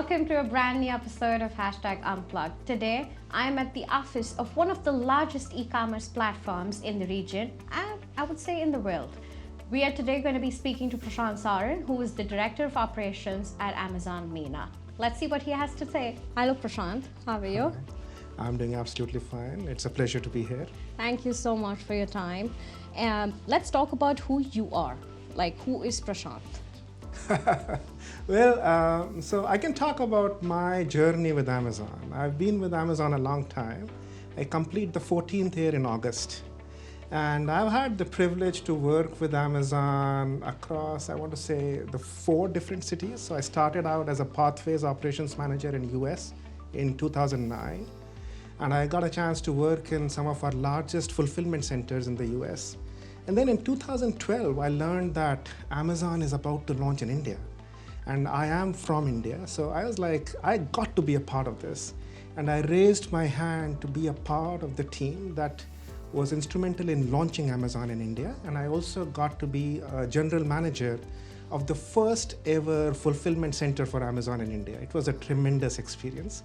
welcome to a brand new episode of Hashtag Unplugged. Today, I'm at the office of one of the largest e-commerce platforms in the region and I would say in the world. We are today going to be speaking to Prashant Saran, who is the Director of Operations at Amazon MENA. Let's see what he has to say. Hello Prashant, how are you? Hi. I'm doing absolutely fine. It's a pleasure to be here. Thank you so much for your time. Let's talk about who you are. Like, who is Prashant? So I can talk about my journey with Amazon. I've been with Amazon a long time. I complete the 14th year in August. And I've had the privilege to work with Amazon across, I want to say, the 4 different cities. So I started out as a Pathways Operations Manager in US in 2009. And I got a chance to work in some of our largest fulfillment centers in the US. And then in 2012, I learned that Amazon is about to launch in India. And I am from India, so I was like, I got to be a part of this. And I raised my hand to be a part of the team that was instrumental in launching Amazon in India. And I also got to be a general manager of the first ever fulfillment center for Amazon in India. It was a tremendous experience.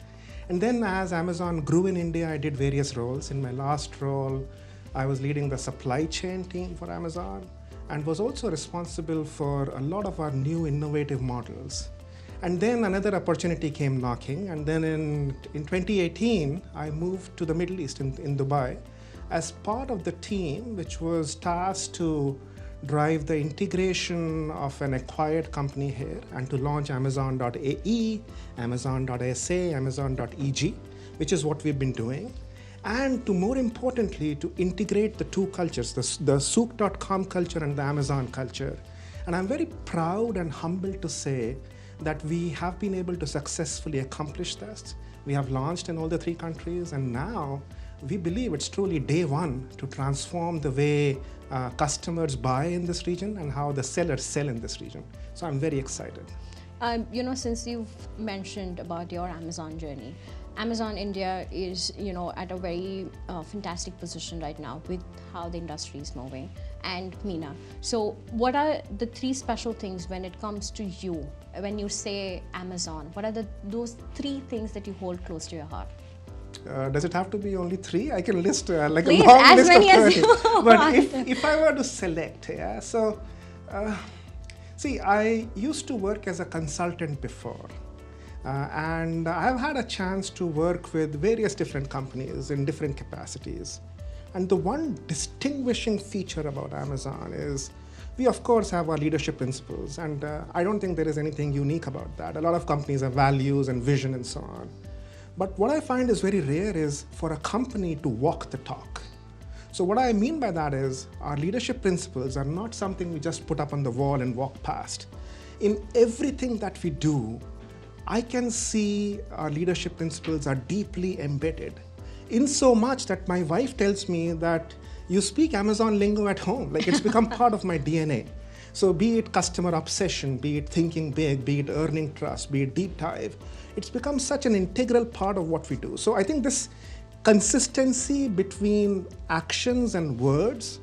And then as Amazon grew in India, I did various roles. In my last role, I was leading the supply chain team for Amazon and was also responsible for a lot of our new innovative models. And then another opportunity came knocking, and then in 2018, I moved to the Middle East in Dubai as part of the team which was tasked to drive the integration of an acquired company here and to launch Amazon.ae, Amazon.sa, Amazon.eg, which is what we've been doing. And to more importantly, to integrate the two cultures, the Souk.com culture and the Amazon culture. And I'm very proud and humbled to say that we have been able to successfully accomplish this. We have launched in all the 3 countries, and now we believe it's truly day one to transform the way customers buy in this region and how the sellers sell in this region. So I'm very excited. Since you've mentioned about your Amazon journey, Amazon India is, at a very fantastic position right now with how the industry is moving, and MENA. So what are the 3 special things when it comes to you? When you say Amazon, what are those 3 things that you hold close to your heart? Does it have to be only 3? I can list like Please, a long as list many of 30. as you But if I were to select, see, I used to work as a consultant before. And I've had a chance to work with various different companies in different capacities. And the one distinguishing feature about Amazon is we, of course, have our leadership principles. And I don't think there is anything unique about that. A lot of companies have values and vision and so on. But what I find is very rare is for a company to walk the talk. So what I mean by that is our leadership principles are not something we just put up on the wall and walk past. In everything that we do, I can see our leadership principles are deeply embedded, in so much that my wife tells me that you speak Amazon lingo at home, like it's become part of my DNA. So be it customer obsession, be it thinking big, be it earning trust, be it deep dive, it's become such an integral part of what we do. So I think this consistency between actions and words,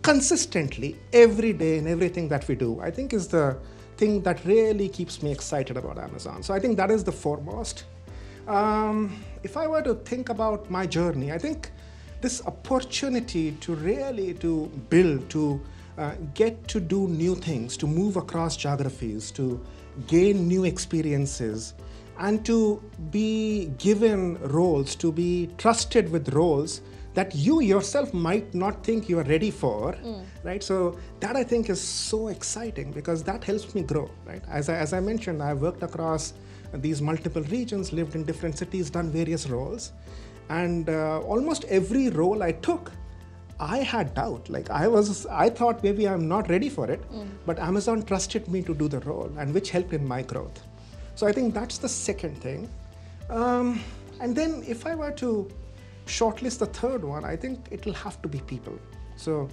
consistently, every day in everything that we do, I think is the thing that really keeps me excited about Amazon. So I think that is the foremost. If I were to think about my journey, I think this opportunity to really to build, to get to do new things, to move across geographies, to gain new experiences, and to be given roles, to be trusted with roles that you yourself might not think you are ready for, right? So that I think is so exciting because that helps me grow, right? As I mentioned, I've worked across these multiple regions, lived in different cities, done various roles. And almost every role I took, I had doubt. Like I thought maybe I'm not ready for it, but Amazon trusted me to do the role, and which helped in my growth. So I think that's the second thing. And then if I were to shortlist the third one, I think it'll have to be people. So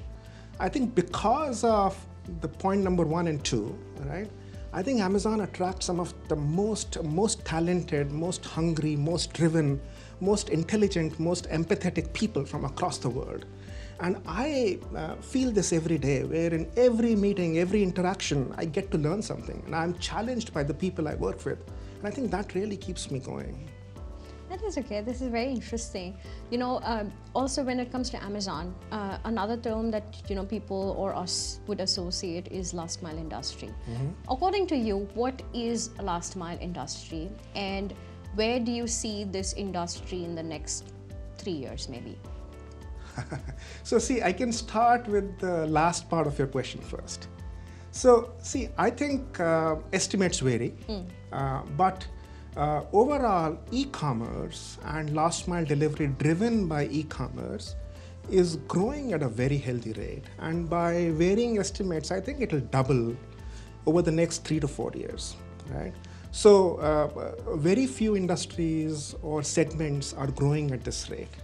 I think because of the point number 1 and 2, right? I think Amazon attracts some of the most talented, most hungry, most driven, most intelligent, most empathetic people from across the world. And I feel this every day, where in every meeting, every interaction, I get to learn something. And I'm challenged by the people I work with And I think that really keeps me going. That is okay. This is very interesting. Also when it comes to Amazon, another term that people or us would associate is last mile industry. According to you, what is a last mile industry, and where do you see this industry in the next 3 years, maybe? So see, I can start with the last part of your question first. So see, I think estimates vary, but overall, e-commerce and last mile delivery driven by e-commerce is growing at a very healthy rate. And by varying estimates, I think it will double over the next 3 to 4 years, right? So very few industries or segments are growing at this rate.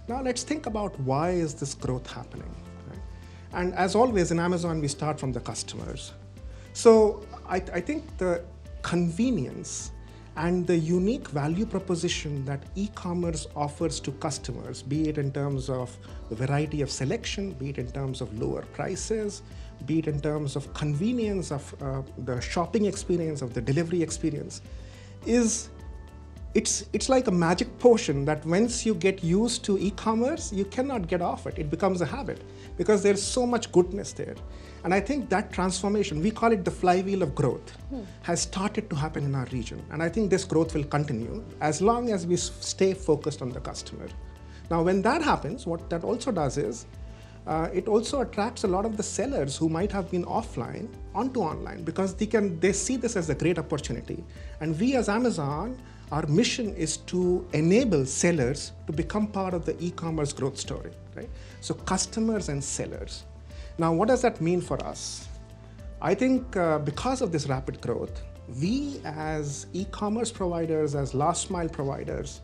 Now let's think about why is this growth happening, right? And as always in Amazon, we start from the customers. So I think the convenience and the unique value proposition that e-commerce offers to customers, be it in terms of the variety of selection, be it in terms of lower prices, be it in terms of convenience of the shopping experience, of the delivery experience, it's like a magic potion that once you get used to e-commerce, you cannot get off it. It becomes a habit because there's so much goodness there. And I think that transformation, we call it the flywheel of growth, has started to happen in our region. And I think this growth will continue as long as we stay focused on the customer. Now, when that happens, what that also does is, it also attracts a lot of the sellers who might have been offline onto online because they see this as a great opportunity. And we as Amazon, our mission is to enable sellers to become part of the e-commerce growth story, right? So customers and sellers. Now, what does that mean for us? I think because of this rapid growth, we as e-commerce providers, as last mile providers,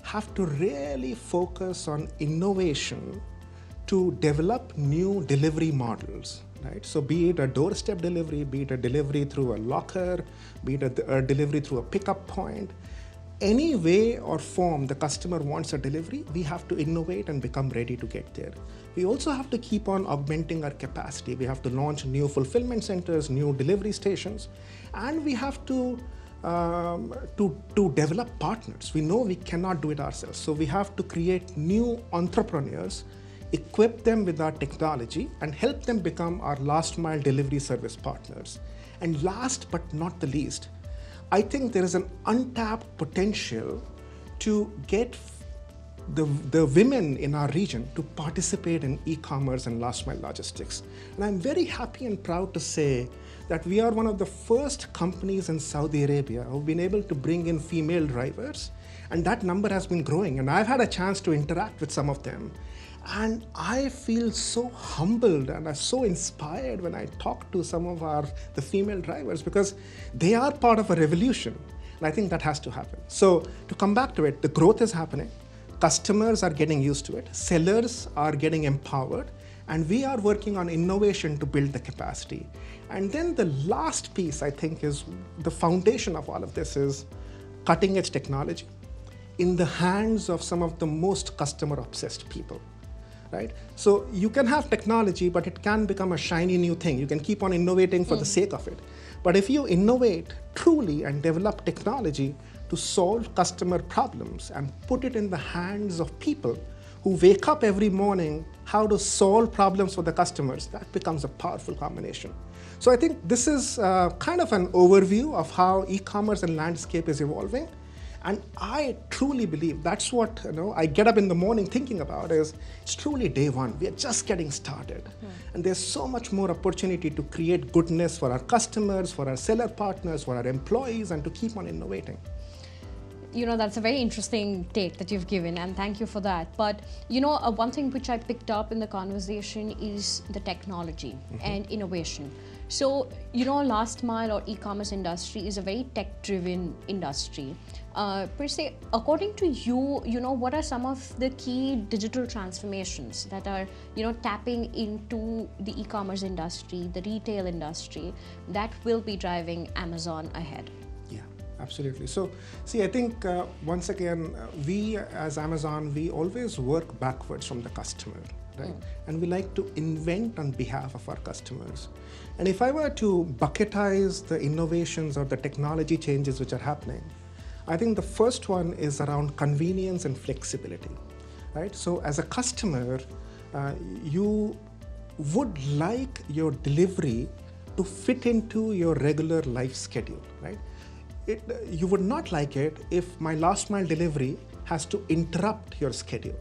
have to really focus on innovation to develop new delivery models, right? So be it a doorstep delivery, be it a delivery through a locker, be it a delivery through a pickup point, any way or form the customer wants a delivery, we have to innovate and become ready to get there. We also have to keep on augmenting our capacity. We have to launch new fulfillment centers, new delivery stations, and we have to develop partners. We know we cannot do it ourselves, so we have to create new entrepreneurs, equip them with our technology, and help them become our last mile delivery service partners. And last but not the least, I think there is an untapped potential to get the women in our region to participate in e-commerce and last mile logistics. And I'm very happy and proud to say that we are one of the first companies in Saudi Arabia who've been able to bring in female drivers, and that number has been growing. And I've had a chance to interact with some of them. And I feel so humbled and I'm so inspired when I talk to some of the female drivers because they are part of a revolution. And I think that has to happen. So to come back to it, the growth is happening. Customers are getting used to it. Sellers are getting empowered. And we are working on innovation to build the capacity. And then the last piece, I think, is the foundation of all of this is cutting edge technology in the hands of some of the most customer obsessed people. Right? So you can have technology, but it can become a shiny new thing. You can keep on innovating for the sake of it. But if you innovate truly and develop technology to solve customer problems and put it in the hands of people who wake up every morning how to solve problems for the customers, that becomes a powerful combination. So I think this is kind of an overview of how e-commerce and landscape is evolving. And I truly believe that's what I get up in the morning thinking about is it's truly day one. We are just getting started. And there's so much more opportunity to create goodness for our customers, for our seller partners, for our employees, and to keep on innovating. That's a very interesting take that you've given, and thank you for that. But, one thing which I picked up in the conversation is the technology and innovation. So, last mile or e-commerce industry is a very tech-driven industry. Per se, according to you, what are some of the key digital transformations that are, tapping into the e-commerce industry, the retail industry, that will be driving Amazon ahead? Yeah, absolutely. So, see, I think once again, we as Amazon, we always work backwards from the customer. Right? And we like to invent on behalf of our customers. And if I were to bucketize the innovations or the technology changes which are happening, I think the first one is around convenience and flexibility, right? So as a customer, you would like your delivery to fit into your regular life schedule, right? You would not like it if my last mile delivery has to interrupt your schedule.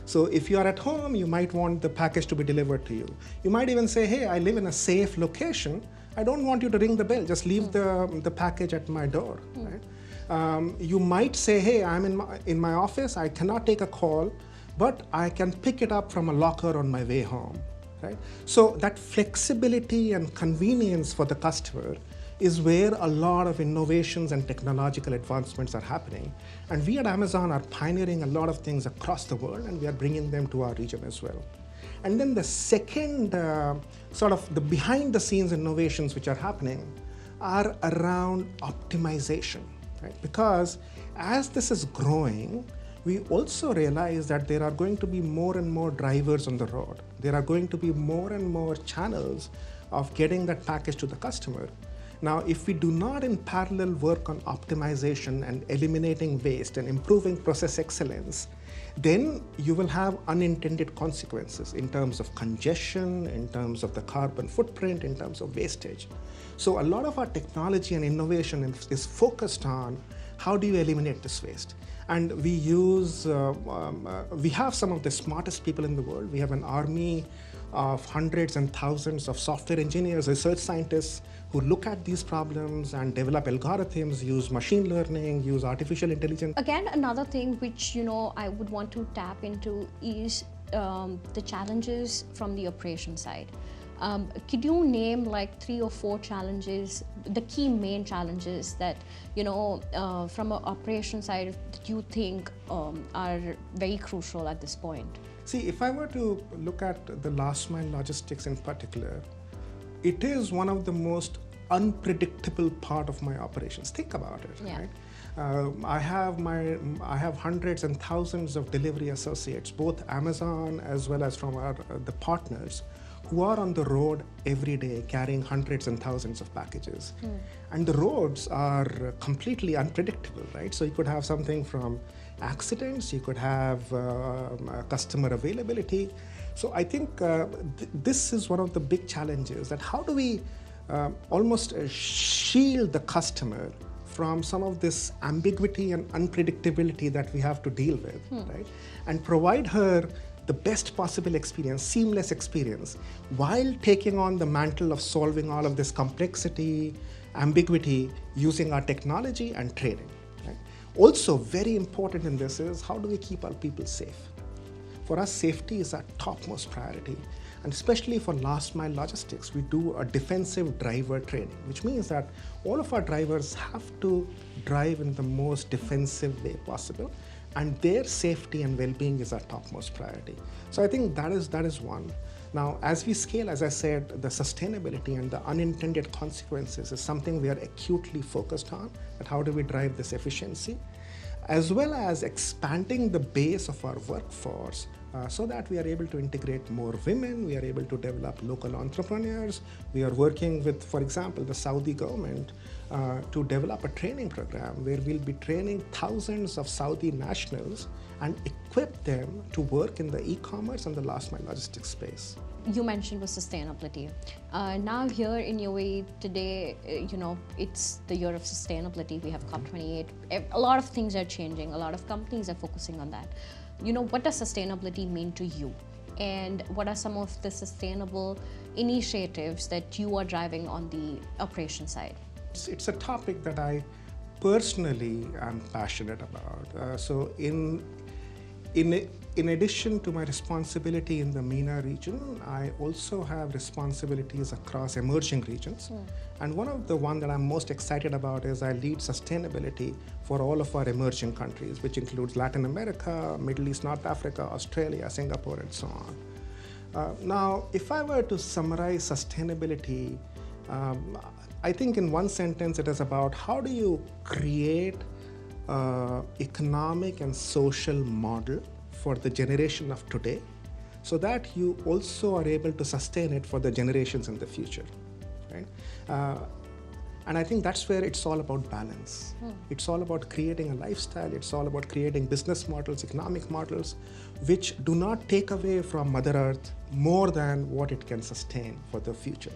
So if you are at home, you might want the package to be delivered to you. You might even say, hey, I live in a safe location. I don't want you to ring the bell. Just leave the package at my door, right? You might say, hey, I'm in my office. I cannot take a call, but I can pick it up from a locker on my way home, right? So that flexibility and convenience for the customer is where a lot of innovations and technological advancements are happening. And we at Amazon are pioneering a lot of things across the world, and we are bringing them to our region as well. And then the second sort of the behind the scenes innovations which are happening are around optimization, right? Because as this is growing, we also realize that there are going to be more and more drivers on the road. There are going to be more and more channels of getting that package to the customer. Now, if we do not in parallel work on optimization and eliminating waste and improving process excellence, then you will have unintended consequences in terms of congestion, in terms of the carbon footprint, in terms of wastage. So a lot of our technology and innovation is focused on how do you eliminate this waste. And we have some of the smartest people in the world. We have an army of hundreds and thousands of software engineers, research scientists who look at these problems and develop algorithms, use machine learning, use artificial intelligence. Again, another thing which I would want to tap into is the challenges from the operation side. Could you name like 3 or 4 challenges, the key main challenges that from an operation side that you think are very crucial at this point? See, if I were to look at the last mile logistics in particular, it is one of the most unpredictable part of my operations. Think about it, yeah. Right? I have hundreds and thousands of delivery associates, both Amazon as well as from the partners, who are on the road every day carrying hundreds and thousands of packages. And the roads are completely unpredictable, right? So you could have something from accidents, you could have customer availability. So I think this is one of the big challenges, that how do we almost shield the customer from some of this ambiguity and unpredictability that we have to deal with, right? And provide her the best possible experience, seamless experience, while taking on the mantle of solving all of this complexity, ambiguity, using our technology and training. Right? Also, very important in this is how do we keep our people safe? For us, safety is our topmost priority. And especially for last mile logistics, we do a defensive driver training, which means that all of our drivers have to drive in the most defensive way possible, and their safety and well-being is our topmost priority. So I think that is one. Now, as we scale, as I said, the sustainability and the unintended consequences is something we are acutely focused on, that how do we drive this efficiency, as well as expanding the base of our workforce so that we are able to integrate more women, we are able to develop local entrepreneurs. We are working with, for example, the Saudi government to develop a training program where we'll be training thousands of Saudi nationals and equip them to work in the e-commerce and the last mile logistics space. You mentioned was sustainability. Now here in UAE today, it's the year of sustainability. We have COP28. A lot of things are changing. A lot of companies are focusing on that. What does sustainability mean to you? And what are some of the sustainable initiatives that you are driving on the operation side? It's a topic that I personally am passionate about. So in addition to my responsibility in the MENA region, I also have responsibilities across emerging regions. And one of the one that I'm most excited about is I lead sustainability for all of our emerging countries, which includes Latin America, Middle East, North Africa, Australia, Singapore, and so on. Now, if I were to summarize sustainability, I think in one sentence it is about how do you create economic and social model for the generation of today, so that you also are able to sustain it for the generations in the future. Right? And I think that's where it's all about balance. It's all about creating a lifestyle. It's all about creating business models, economic models, which do not take away from Mother Earth more than what it can sustain for the future.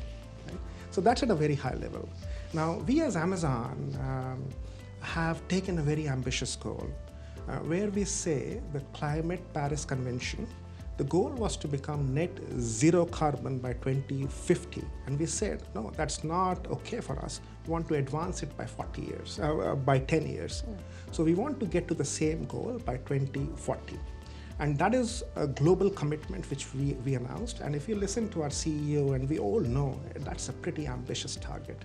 Right? So that's at a very high level. Now, we as Amazon have taken a very ambitious goal where we say the Climate Paris Convention, the goal was to become net zero carbon by 2050. And we said, no, that's not okay for us. We want to advance it by 40 years, by 10 years. So we want to get to the same goal by 2040. And that is a global commitment which we announced. And if you listen to our CEO, and we all know that's a pretty ambitious target,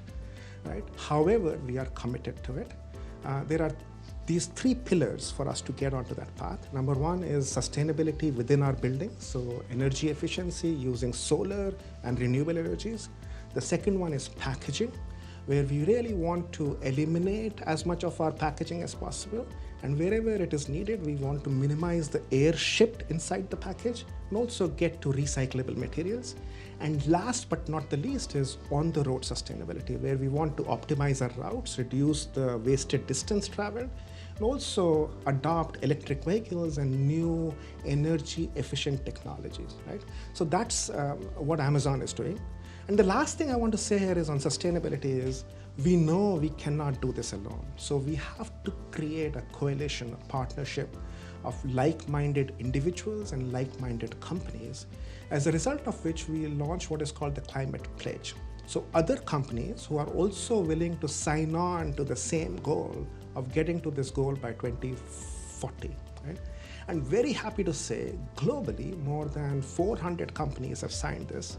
right? However, we are committed to it. There are these three pillars for us to get onto that path. Number one is sustainability within our buildings, so energy efficiency using solar and renewable energies. The second one is packaging, where we really want to eliminate as much of our packaging as possible, and wherever it is needed, we want to minimize the air shipped inside the package and also get to recyclable materials. And last but not the least is on the road sustainability, where we want to optimize our routes, reduce the wasted distance traveled, and also adopt electric vehicles and new energy efficient technologies, right? So that's what Amazon is doing. And the last thing I want to say here is on sustainability is we know we cannot do this alone. So we have to create a coalition, a partnership of like-minded individuals and like-minded companies, as a result of which we launch what is called the Climate Pledge. So other companies who are also willing to sign on to the same goal of getting to this goal by 2040, right? I'm very happy to say globally more than 400 companies have signed this.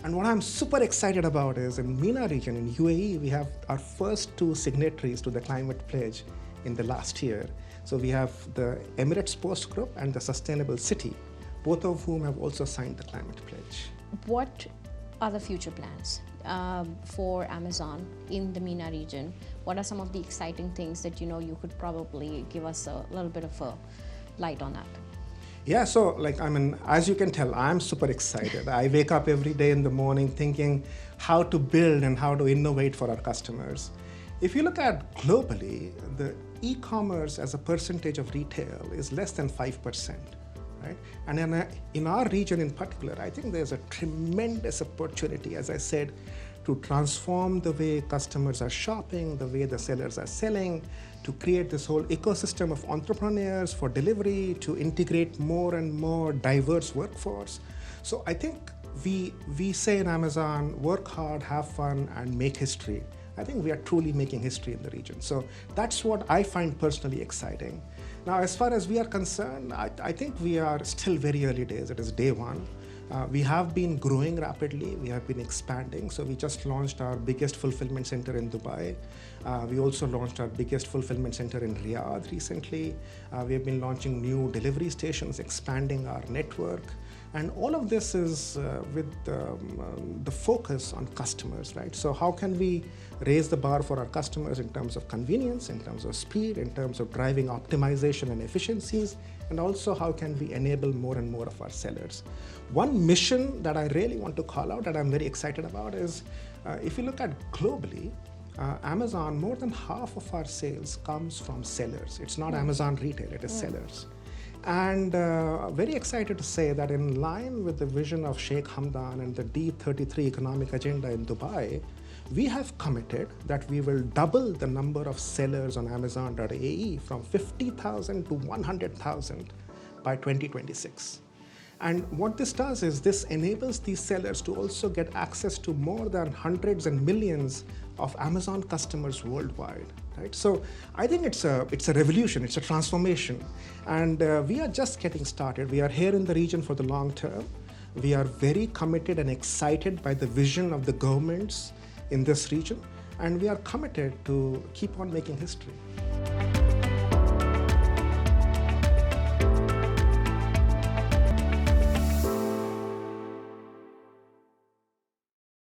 And what I'm super excited about is in MENA region, in UAE, we have our first two signatories to the Climate Pledge in the last year. So we have the Emirates Post Group and the Sustainable City, both of whom have also signed the Climate Pledge. What are the future plans for Amazon in the MENA region? What are some of the exciting things that you could probably give us a little bit of a light on that? Yeah, so as you can tell, I'm super excited. I wake up every day in the morning thinking how to build and how to innovate for our customers. If you look at globally, the e-commerce as a percentage of retail is less than 5%. Right? And in our region in particular, I think there's a tremendous opportunity, as I said, to transform the way customers are shopping, the way the sellers are selling, to create this whole ecosystem of entrepreneurs for delivery, to integrate more and more diverse workforce. So I think we say in Amazon, work hard, have fun, and make history. I think we are truly making history in the region. So that's what I find personally exciting. Now, as far as we are concerned, I think we are still very early days. It is day one. We have been growing rapidly. We have been expanding. So we just launched our biggest fulfillment center in Dubai. We also launched our biggest fulfillment center in Riyadh recently. We have been launching new delivery stations, expanding our network. And all of this is with the focus on customers, right? So how can we raise the bar for our customers in terms of convenience, in terms of speed, in terms of driving optimization and efficiencies, and also how can we enable more and more of our sellers? One mission that I really want to call out that I'm very excited about is if you look at globally, Amazon, more than half of our sales comes from sellers. It's not Amazon retail, it is sellers. And very excited to say that in line with the vision of Sheikh Hamdan and the D33 economic agenda in Dubai, we have committed that we will double the number of sellers on Amazon.ae from 50,000 to 100,000 by 2026. And what this does is this enables these sellers to also get access to more than hundreds and millions of Amazon customers worldwide, right? So I think it's a revolution, it's a transformation. And we are just getting started. We are here in the region for the long term. We are very committed and excited by the vision of the governments in this region. And we are committed to keep on making history.